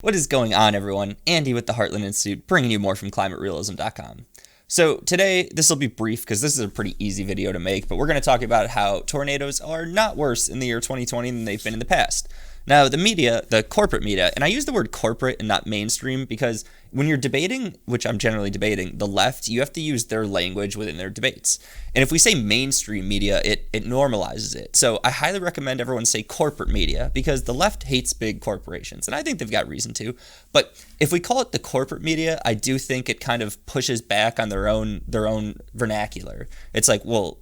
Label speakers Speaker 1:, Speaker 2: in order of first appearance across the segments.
Speaker 1: What is going on, everyone? Andy with the Heartland Institute, bringing you more from climaterealism.com. So today, this will be brief because this is a pretty easy video to make, but we're going to talk about how tornadoes are not worse in the year 2020 than they've been in the past. Now, the media, the corporate media, and I use the word corporate and not mainstream because when you're debating, which I'm generally debating, the left, you have to use their language within their debates. And if we say mainstream media, it normalizes it. So I highly recommend everyone say corporate media because the left hates big corporations, and I think they've got reason to. But if we call it the corporate media, I do think it kind of pushes back on their own vernacular. It's like, well,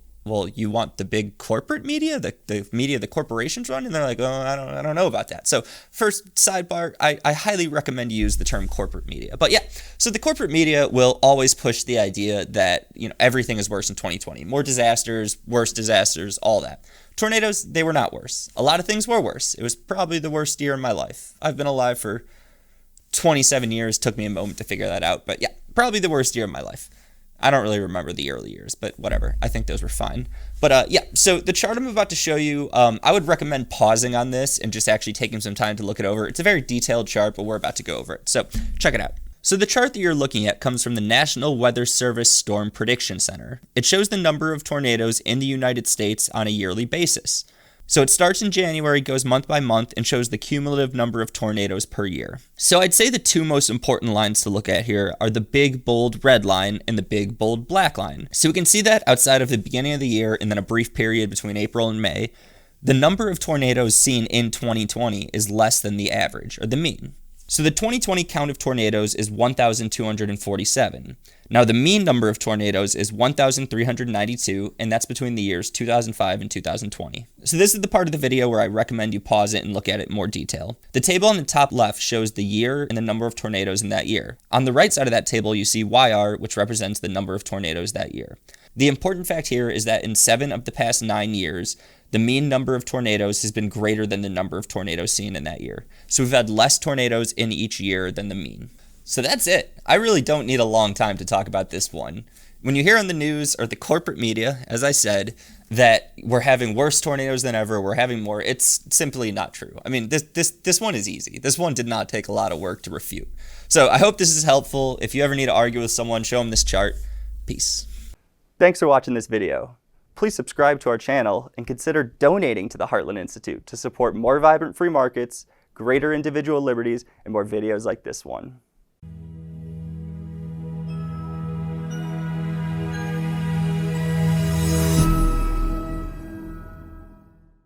Speaker 1: you want the big corporate media, the media the corporations run? And they're like, oh, I don't know about that. So first, sidebar, I highly recommend you use the term corporate media. But yeah, so the corporate media will always push the idea that, everything is worse in 2020. More disasters, worse disasters, all that. Tornadoes, they were not worse. A lot of things were worse. It was probably the worst year of my life. I've been alive for 27 years. Took me a moment to figure that out. But yeah, probably the worst year of my life. I don't really remember the early years, but whatever. I think those were fine. But yeah, so the chart I'm about to show you, I would recommend pausing on this and just actually taking some time to look it over. It's a very detailed chart, but we're about to go over it. So check it out. So the chart that you're looking at comes from the National Weather Service Storm Prediction Center. It shows the number of tornadoes in the United States on a yearly basis. So it starts in January, goes month by month, and shows the cumulative number of tornadoes per year. So I'd say the two most important lines to look at here are the big, bold red line and the big, bold black line. So we can see that outside of the beginning of the year and then a brief period between April and May, the number of tornadoes seen in 2020 is less than the average, or the mean. So the 2020 count of tornadoes is 1,247. Now the mean number of tornadoes is 1,392, and that's between the years 2005 and 2020. So this is the part of the video where I recommend you pause it and look at it in more detail. The table on the top left shows the year and the number of tornadoes in that year. On the right side of that table, you see YR, which represents the number of tornadoes that year. The important fact here is that in 7 of the past 9 years, the mean number of tornadoes has been greater than the number of tornadoes seen in that year. So we've had less tornadoes in each year than the mean. So that's it. I really don't need a long time to talk about this one. When you hear on the news or the corporate media, as I said, that we're having worse tornadoes than ever, we're having more, it's simply not true. I mean, this one is easy. This one did not take a lot of work to refute. So I hope this is helpful. If you ever need to argue with someone, show them this chart. Peace. Thanks for watching this video. Please subscribe to our channel and consider donating to the Heartland Institute to support more vibrant free markets, greater individual liberties, and more videos like this one.